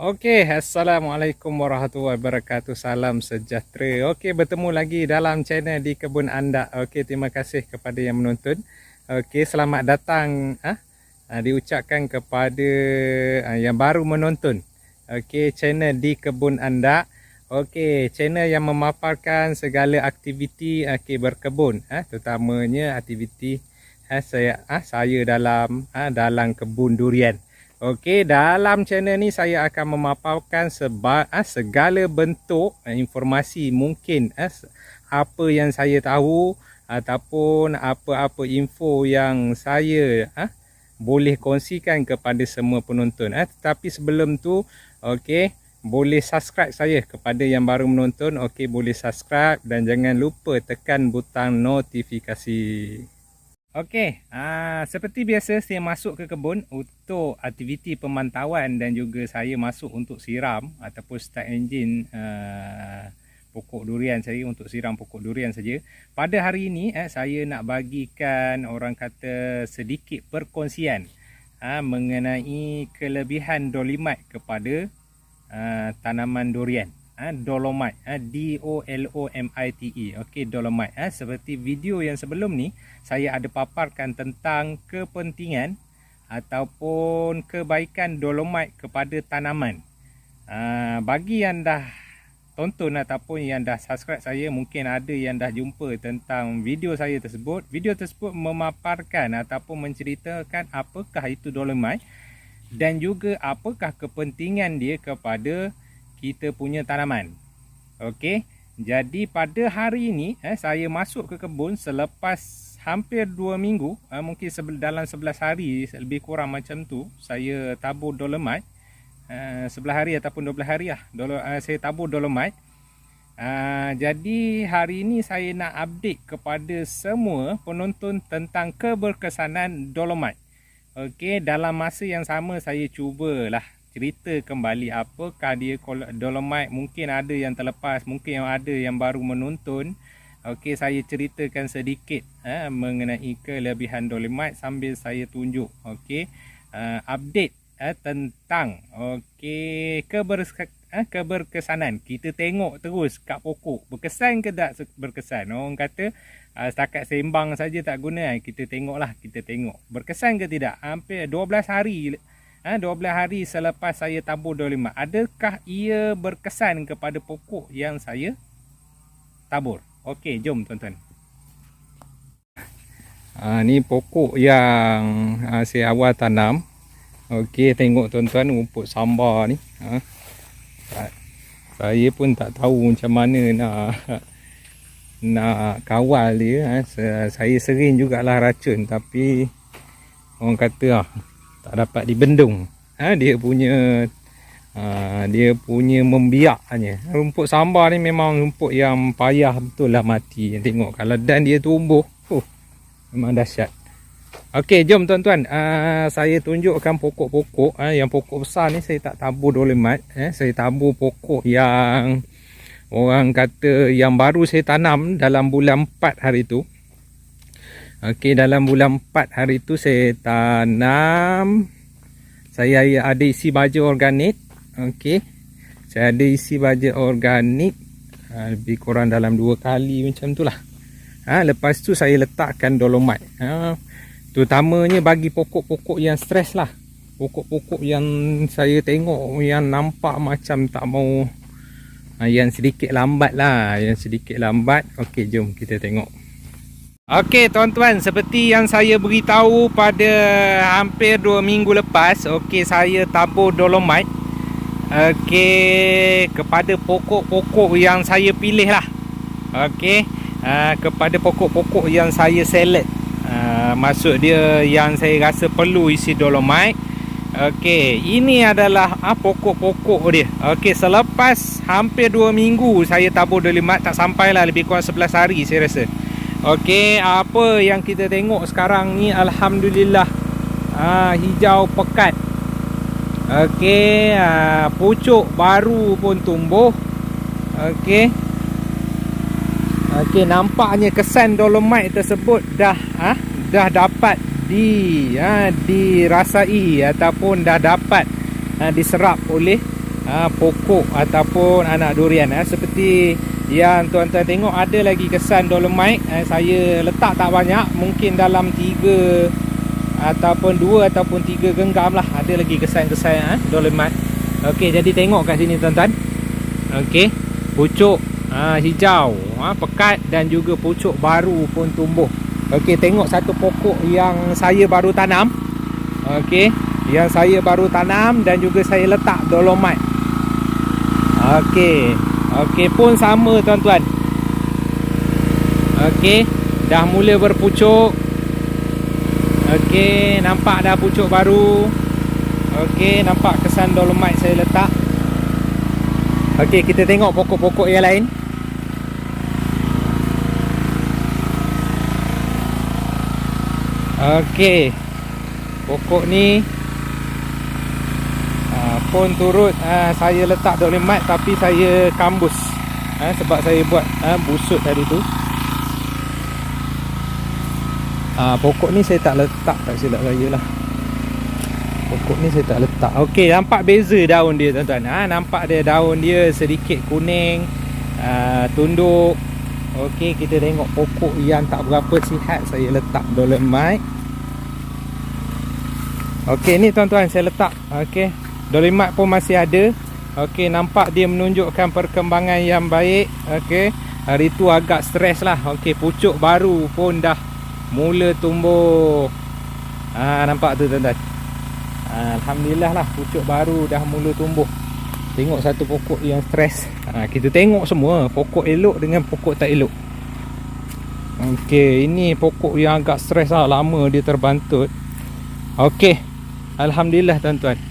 Okey, Assalamualaikum warahmatullahi wabarakatuh. Salam sejahtera. Okey, bertemu lagi dalam channel di Kebun Anda. Okey, terima kasih kepada yang menonton. Okey, selamat datang diucapkan kepada yang baru menonton. Okey, channel di Kebun Anda. Okey, channel yang memaparkan segala aktiviti berkebun, terutamanya aktiviti saya dalam kebun durian. Okey, dalam channel ni saya akan memaparkan segala bentuk informasi mungkin apa yang saya tahu ataupun apa-apa info yang saya boleh kongsikan kepada semua penonton. Tetapi sebelum tu, okey, boleh subscribe saya kepada yang baru menonton. Okey, boleh subscribe dan jangan lupa tekan butang notifikasi. Okey, seperti biasa saya masuk ke kebun untuk aktiviti pemantauan dan juga saya masuk untuk siram ataupun start engine pokok durian saya, untuk siram pokok durian saja. Pada hari ini saya nak bagikan orang kata sedikit perkongsian mengenai kelebihan dolomite kepada tanaman durian. Dolomite, D-O-L-O-M-I-T-E. Okey, dolomite. Seperti video yang sebelum ni, saya ada paparkan tentang kepentingan ataupun kebaikan dolomite kepada tanaman. Bagi yang dah tonton ataupun yang dah subscribe saya, mungkin ada yang dah jumpa tentang video saya tersebut. Video tersebut memaparkan ataupun menceritakan apakah itu dolomite dan juga apakah kepentingan dia kepada kita punya tanaman. Okey, jadi pada hari ini saya masuk ke kebun selepas hampir 2 minggu, mungkin dalam 11 hari lebih kurang macam tu saya tabur dolomite. 11 hari ataupun 12 hari saya tabur dolomite. Jadi hari ini saya nak update kepada semua penonton tentang keberkesanan dolomite. Okey, dalam masa yang sama saya cubalah cerita kembali apakah dia dolomite. Mungkin ada yang terlepas, mungkin ada yang baru menonton. Okey, saya ceritakan sedikit mengenai kelebihan dolomite sambil saya tunjuk update tentang keberkesanan. Kita tengok terus kat pokok, berkesan ke tak berkesan. Orang kata setakat sembang saja tak guna, kita tengoklah, kita tengok berkesan ke tidak. Hampir 12 hari selepas saya tabur dolomite, adakah ia berkesan kepada pokok yang saya tabur? Okey, jom tuan-tuan. Ni pokok yang saya awal tanam. Okey, tengok tuan-tuan, rumput sambar ni. Saya pun tak tahu macam mana nak kawal dia. Saya sering jugalah racun, tapi orang kata tak dapat dibendung. Dia punya membiaknya. Rumput sambar ni memang rumput yang payah betul lah mati. Tengok kalau dan dia tumbuh, memang dahsyat. Okey, jom tuan-tuan, saya tunjukkan pokok-pokok. Yang pokok besar ni saya tak tabur dolomite. Saya tabur pokok yang orang kata yang baru saya tanam dalam bulan 4 hari tu. Okey, dalam bulan 4 hari tu saya tanam. Saya ada isi baja organik. Okey, saya ada isi baja organik lebih kurang dalam 2 kali macam tu lah. Lepas tu saya letakkan dolomite. Terutamanya bagi pokok-pokok yang stres lah. Pokok-pokok yang saya tengok yang nampak macam tak mau, yang sedikit lambat lah, Okey, jom kita tengok. Okey tuan-tuan, seperti yang saya beritahu pada hampir 2 minggu lepas, okey, saya tabur dolomite kepada pokok-pokok yang saya pilih lah. Okey, kepada pokok-pokok yang saya select. Maksud dia yang saya rasa perlu isi dolomite. Okey, ini adalah pokok-pokok dia. Okey, selepas hampir 2 minggu saya tabur dolomite, tak sampailah lebih kurang 11 hari saya rasa. Okey, apa yang kita tengok sekarang ni, alhamdulillah, hijau pekat. Okey, pucuk baru pun tumbuh. Okey, nampaknya kesan dolomite tersebut dah dapat dirasai ataupun dah dapat diserap oleh pokok ataupun anak durian. Seperti yang tuan-tuan tengok, ada lagi kesan dolomite. Saya letak tak banyak, mungkin dalam 3 ataupun 2 ataupun 3 genggam lah. Ada lagi kesan-kesan dolomite. Okey, jadi tengok kat sini tuan-tuan. Okey, pucuk hijau, pekat, dan juga pucuk baru pun tumbuh. Okey, tengok satu pokok yang saya baru tanam. Okey, yang saya baru tanam dan juga saya letak dolomite. Okey, okey pun sama tuan-tuan. Okey, dah mula berpucuk. Okey, nampak dah pucuk baru. Okey, nampak kesan dolomite saya letak. Okey, kita tengok pokok-pokok yang lain. Okey, pokok ni pun turut saya letak dolomite, tapi saya kambus sebab saya buat busut tadi tu. Pokok ni saya tak letak, tak silap saya lah. Pokok ni saya tak letak. Okey, nampak beza daun dia tuan-tuan. Nampak dia daun dia sedikit kuning, tunduk. Okey, kita tengok pokok yang tak berapa sihat, saya letak dolomite. Okey, ni tuan-tuan saya letak. Okey, dolomite pun masih ada. Okey, nampak dia menunjukkan perkembangan yang baik. Okey, hari tu agak stres lah. Okey, pucuk baru pun dah mula tumbuh. Nampak tu tuan-tuan. Alhamdulillah lah, pucuk baru dah mula tumbuh. Tengok satu pokok yang stres. Kita tengok semua pokok elok dengan pokok tak elok. Okey, ini pokok yang agak stres lah, lama dia terbantut. Okey, alhamdulillah tuan-tuan.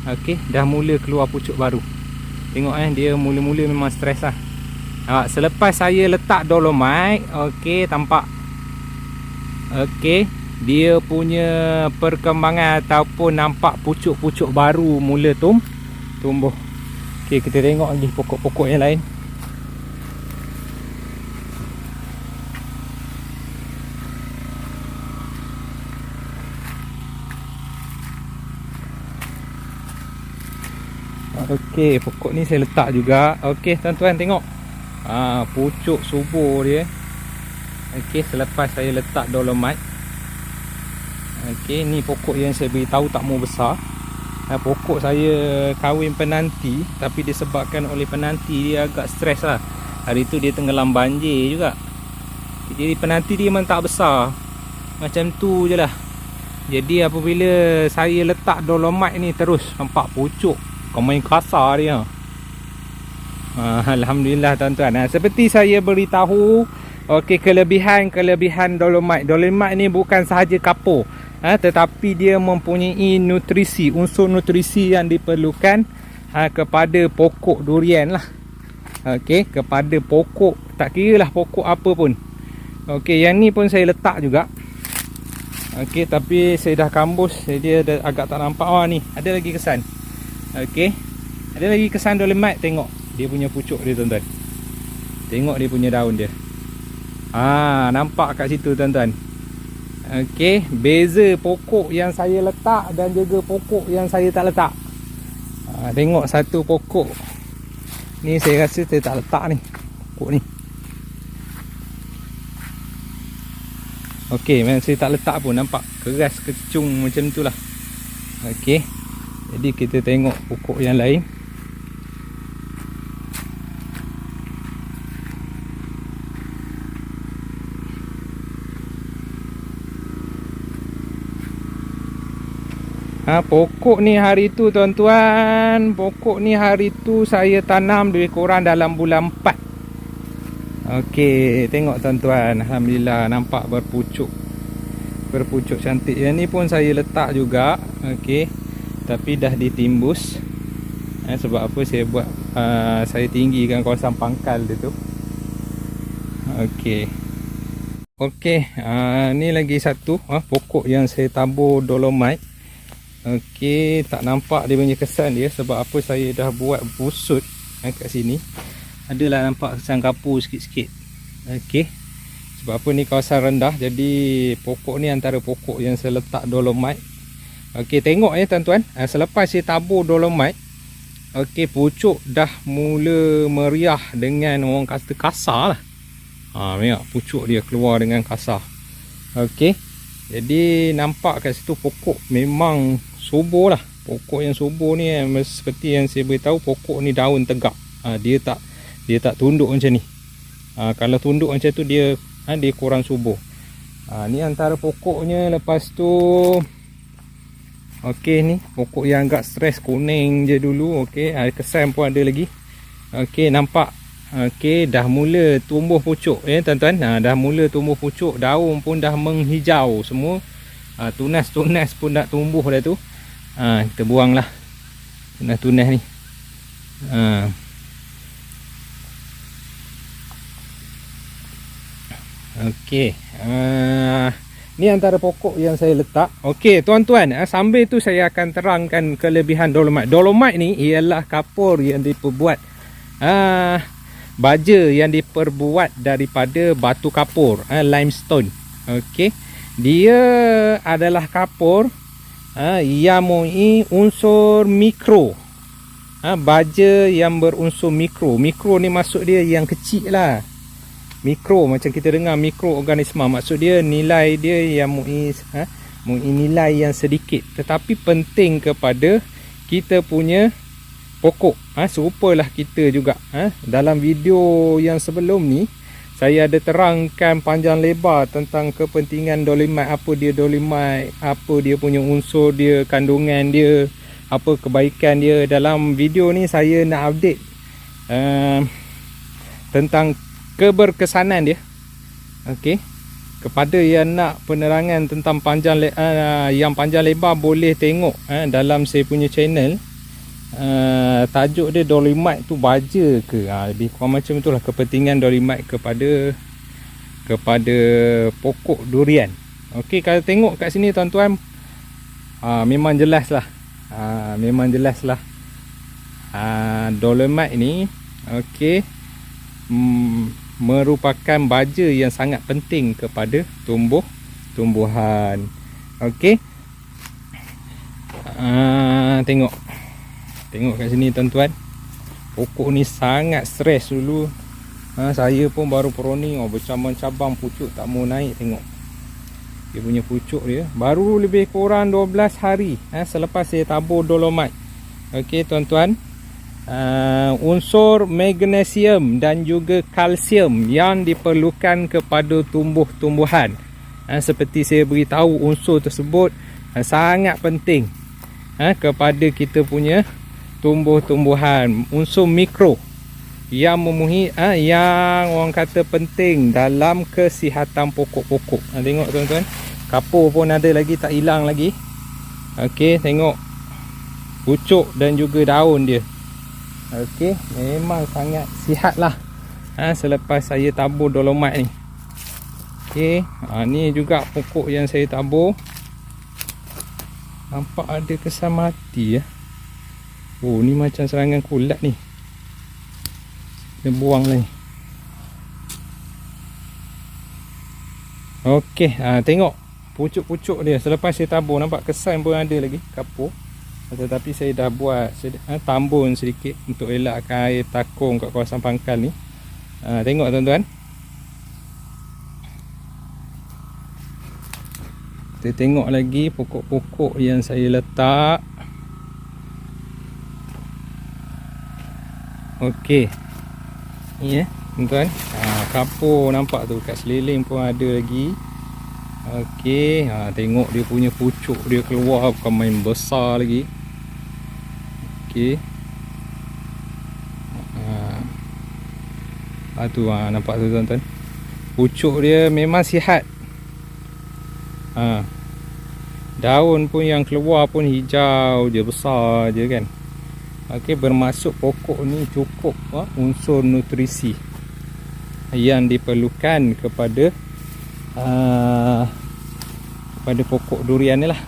Okey, dah mula keluar pucuk baru. Tengok dia mula-mula memang stres lah. Selepas saya letak dolomite, okey, tampak. Okey, dia punya perkembangan ataupun nampak pucuk-pucuk baru mula tumbuh. Okey, kita tengok lagi pokok-pokok yang lain. Okey, pokok ni saya letak juga. Okey, tuan-tuan tengok. Pucuk subur dia. Okey, selepas saya letak dolomite. Okey, ni pokok yang saya beritahu tak mau besar. Pokok saya kahwin penanti, tapi disebabkan oleh penanti dia agak stres lah. Hari tu dia tenggelam banjir juga. Jadi penanti dia memang tak besar. Macam tu je lah. Jadi apabila saya letak dolomite ni terus nampak pucuk, main kasar dia. Alhamdulillah tuan-tuan. Seperti saya beritahu, okey, kelebihan dolomite. Dolomite ni bukan sahaja kapur, tetapi dia mempunyai nutrisi, unsur nutrisi yang diperlukan kepada pokok durian lah. Okey, kepada pokok, tak kira lah pokok apa pun. Okey, yang ni pun saya letak juga. Okey, tapi saya dah kambus, jadi dia agak tak nampak. Ni ada lagi kesan. Okey, ada lagi kesan dolomite. Tengok dia punya pucuk dia tuan-tuan. Tengok dia punya daun dia. Nampak kat situ tuan-tuan. Okey, beza pokok yang saya letak dan juga pokok yang saya tak letak. Tengok satu pokok ni, saya rasa saya tak letak ni, pokok ni. Okey, memang saya tak letak pun, nampak keras kecung macam tu lah. Okey, jadi kita tengok pokok yang lain. Pokok ni hari tu tuan-tuan, pokok ni hari tu saya tanam lebih kurang dalam bulan 4. Okey, tengok tuan-tuan, alhamdulillah nampak berpucuk. Berpucuk cantik. Yang ni pun saya letak juga. Okey, tapi dah ditimbus. Sebab apa saya buat, saya tinggikan kawasan pangkal dia tu. Okey. Okey, ni lagi satu pokok yang saya tabur dolomite. Okey, tak nampak dia punya kesan dia sebab apa, saya dah buat busut kat sini. Adalah nampak kesan kapur sikit-sikit. Okey, sebab apa ni kawasan rendah, jadi pokok ni antara pokok yang saya letak dolomite. Okey, tengok tuan-tuan, selepas saya tabur dolomite, Okey, pucuk dah mula meriah dengan orang kata kasar lah. Tengok pucuk dia keluar dengan kasar. Okey. Jadi nampak kat situ pokok memang subur lah. Pokok yang subur ni seperti yang saya beritahu, pokok ni daun tegak. Dia tak tunduk macam ni. Kalau tunduk macam tu dia kurang subur. Ni antara pokoknya. Lepas tu okey, ni pokok yang agak stres, kuning je dulu. Okey, kesan pun ada lagi. Okey, nampak. Okey, dah mula tumbuh pucuk tuan-tuan. Dah mula tumbuh pucuk, daun pun dah menghijau semua. Tunas-tunas pun dah tumbuh dah tu. Kita buanglah tunas-tunas ni. Okey. Ni antara pokok yang saya letak. Okey tuan-tuan, sambil tu saya akan terangkan kelebihan dolomite. Dolomite ni ialah kapur yang diperbuat baja yang diperbuat daripada batu kapur, limestone. Okey. Dia adalah kapur yang mempunyai unsur mikro. Baja yang berunsur mikro. Mikro ni maksud dia yang kecil lah. Mikro, macam kita dengar mikroorganisma, maksud dia nilai dia yang mempunyai nilai yang sedikit tetapi penting kepada kita punya pokok. Serupalah kita juga. Dalam video yang sebelum ni saya ada terangkan panjang lebar tentang kepentingan dolomite, apa dia dolomite, apa dia punya unsur dia, kandungan dia, apa kebaikan dia. Dalam video ni saya nak update tentang keberkesanan dia. Okey, kepada yang nak penerangan tentang yang panjang lebar boleh tengok dalam saya punya channel. Tajuk dia dolomite tu baja ke, lebih kurang macam itulah kepentingan dolomite kepada pokok durian. Okey, kalau tengok kat sini tuan-tuan, memang jelas lah. Dolomite ni okey, merupakan baja yang sangat penting kepada tumbuhan. Okey. Tengok kat sini tuan-tuan. Pokok ni sangat stres dulu. Saya pun baru peroni, bercabang-cabang pucuk tak mau naik. Tengok dia punya pucuk dia. Baru lebih kurang 12 hari selepas saya tabur dolomite. Okey tuan-tuan. Unsur magnesium dan juga kalsium yang diperlukan kepada tumbuh-tumbuhan, seperti saya beritahu, unsur tersebut sangat penting kepada kita punya tumbuh-tumbuhan. Unsur mikro yang mempunyai yang orang kata penting dalam kesihatan pokok-pokok. Tengok tuan-tuan, kapur pun ada lagi, tak hilang lagi. Okey, tengok pucuk dan juga daun dia. Okey, memang sangat sihat lah selepas saya tabur dolomite ni. Okey, ni juga pokok yang saya tabur. Nampak ada kesan mati ya. Oh, ni macam serangan kulat ni. Kita buang lah ni. Okey, tengok pucuk-pucuk dia selepas saya tabur. Nampak kesan pun ada lagi kapur. Tetapi saya dah buat tambun sedikit untuk elakkan air takung kat kawasan pangkal ni. Tengok tuan-tuan. Kita tengok lagi pokok-pokok yang saya letak. Okey. Ni tuan-tuan. Kapur nampak tu kat seliling pun ada lagi. Okey, tengok dia punya pucuk dia keluar, bukan main besar lagi. Okey. Nampak tu tuan-tuan. Pucuk dia memang sihat. Daun pun yang keluar pun hijau je, besar je kan. Okey, bermaksud pokok ni cukup unsur nutrisi yang diperlukan kepada pokok durian ni lah.